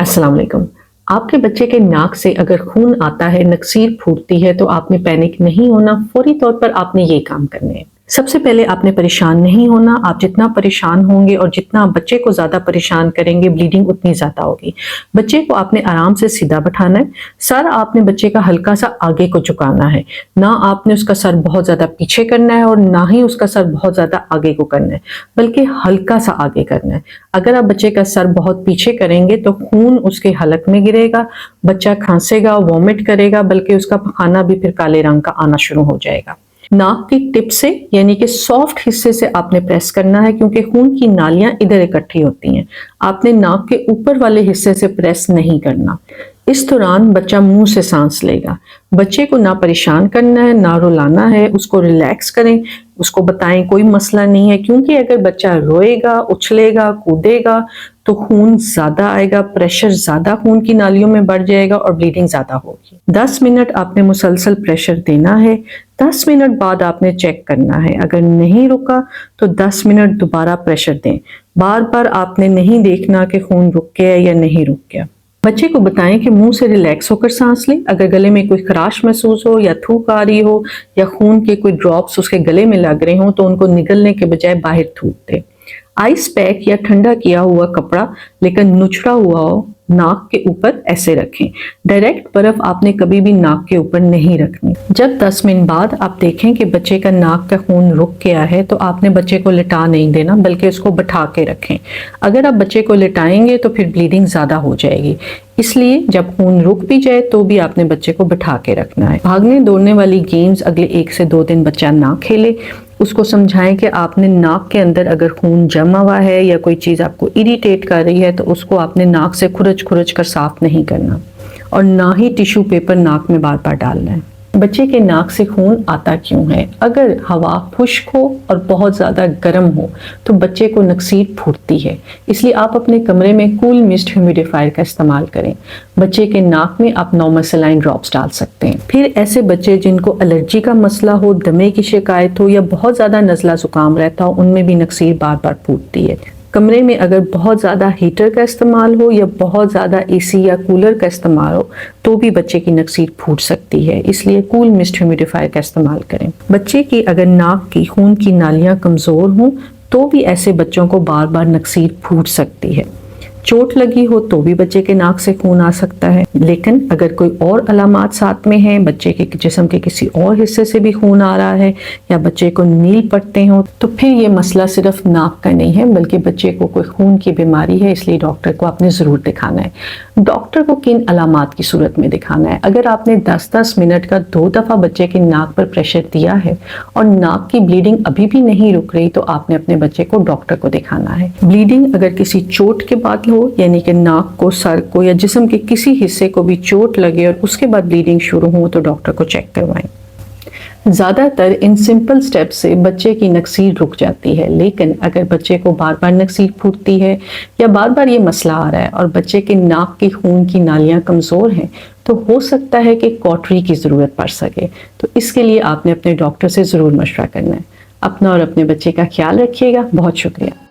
अस्सलाम वालेकुम। आपके बच्चे के नाक से अगर खून आता है, नकसीर फूटती है, तो आपने पैनिक नहीं होना, फौरी तौर पर आपने ये काम करने हैं। सबसे पहले आपने परेशान नहीं होना। आप जितना परेशान होंगे और जितना बच्चे को ज़्यादा परेशान करेंगे, ब्लीडिंग उतनी ज़्यादा होगी। बच्चे को आपने आराम से सीधा बैठाना है। सर आपने बच्चे का हल्का सा आगे को झुकाना है। ना आपने उसका सर बहुत ज़्यादा पीछे करना है और ना ही उसका सर बहुत ज़्यादा आगे को करना है, बल्कि हल्का सा आगे करना है। अगर आप बच्चे का सर बहुत पीछे करेंगे तो खून उसके हलक में गिरेगा, बच्चा खांसेगा, वॉमिट करेगा, बल्कि उसका खाना भी फिर काले रंग का आना शुरू हो जाएगा। नाक की टिप से यानी कि सॉफ्ट हिस्से से आपने प्रेस करना है, क्योंकि खून की नालियां इधर इकट्ठी होती हैं। आपने नाक के ऊपर वाले हिस्से से प्रेस नहीं करना। इस दौरान बच्चा मुंह से सांस लेगा। बच्चे को ना परेशान करना है, ना रुलाना है, उसको रिलैक्स करें, उसको बताएं कोई मसला नहीं है, क्योंकि अगर बच्चा रोएगा, उछलेगा, कूदेगा तो खून ज्यादा आएगा, प्रेशर ज्यादा खून की नालियों में बढ़ जाएगा और ब्लीडिंग ज्यादा होगी। 10 मिनट आपने मुसलसल प्रेशर देना है। 10 मिनट बाद आपने चेक करना है। अगर नहीं रुका तो 10 मिनट दोबारा प्रेशर दें। बार बार आपने नहीं देखना कि खून रुक गया या नहीं रुक गया। बच्चे को बताएं कि मुंह से रिलैक्स होकर सांस ले। अगर गले में कोई खराश महसूस हो या थूक आ रही हो या खून के कोई ड्रॉप्स उसके गले में लग रहे हो तो उनको निगलने के बजाय बाहर थूक दे। आइस पैक या ठंडा किया हुआ कपड़ा लेकिन नुचड़ा हुआ हो नाक के ऊपर ऐसे रखें। डायरेक्ट बर्फ आपने कभी भी नाक के ऊपर नहीं रखनी। जब 10 मिनट बाद आप देखें कि बच्चे का नाक का खून रुक गया है तो आपने बच्चे को लिटा नहीं देना, बल्कि उसको बैठा के रखें। अगर आप बच्चे को लिटाएंगे तो फिर ब्लीडिंग ज्यादा हो जाएगी, इसलिए जब खून रुक भी जाए तो भी आपने बच्चे को बैठा के रखना है। भागने दौड़ने वाली गेम्स अगले 1 से 2 दिन बच्चा ना खेले। उसको समझाएं कि आपने नाक के अंदर अगर खून जमा हुआ है या कोई चीज़ आपको इरिटेट कर रही है तो उसको आपने नाक से खुरच खुरच कर साफ नहीं करना, और ना ही टिश्यू पेपर नाक में बार बार डालना है। बच्चे के नाक से खून आता क्यों है? अगर हवा खुश्क हो और बहुत ज़्यादा गर्म हो तो बच्चे को नकसीर फूटती है, इसलिए आप अपने कमरे में कूल मिस्ट ह्यूमिडिफायर का इस्तेमाल करें। बच्चे के नाक में आप नॉर्मल सलाइन ड्रॉप्स डाल सकते हैं। फिर ऐसे बच्चे जिनको एलर्जी का मसला हो, दमे की शिकायत हो या बहुत ज़्यादा नज़ला जुकाम रहता हो, उनमें भी नकसीर बार बार फूटती है। कमरे में अगर बहुत ज़्यादा हीटर का इस्तेमाल हो या बहुत ज़्यादा एसी या कूलर का इस्तेमाल हो तो भी बच्चे की नकसीर फूट सकती है, इसलिए कूल मिस्ट ह्यूमिडिफायर का इस्तेमाल करें। बच्चे की अगर नाक की खून की नालियां कमज़ोर हों तो भी ऐसे बच्चों को बार बार नकसीर फूट सकती है। चोट लगी हो तो भी बच्चे के नाक से खून आ सकता है, लेकिन अगर कोई और अलामात साथ में हैं, बच्चे के जिस्म के किसी और हिस्से से भी खून आ रहा है या बच्चे को नील पड़ते हो, तो फिर ये मसला सिर्फ नाक का नहीं है, बल्कि बच्चे को कोई खून की बीमारी है, इसलिए डॉक्टर को आपने ज़रूर दिखाना है। डॉक्टर को किन अलामात की सूरत में दिखाना है? अगर आपने 10-10 मिनट का 2 दफ़ा बच्चे के नाक पर प्रेशर दिया है और नाक की ब्लीडिंग अभी भी नहीं रुक रही तो आपने अपने बच्चे को डॉक्टर को दिखाना है। ब्लीडिंग अगर किसी चोट के बाद हो, यानी कि नाक को, सर को या जिस्म के किसी हिस्से को भी चोट लगे और उसके बाद ब्लीडिंग शुरू हो तो डॉक्टर को चेक करवाएं। ज़्यादातर इन सिंपल स्टेप से बच्चे की नकसीर रुक जाती है, लेकिन अगर बच्चे को बार बार नकसीर फूटती है या बार बार ये मसला आ रहा है और बच्चे के नाक की खून की नालियां कमज़ोर हैं तो हो सकता है कि कॉटरी की ज़रूरत पड़ सके। तो इसके लिए आपने अपने डॉक्टर से ज़रूर मशवरा करना है। अपना और अपने बच्चे का ख्याल रखिएगा। बहुत शुक्रिया।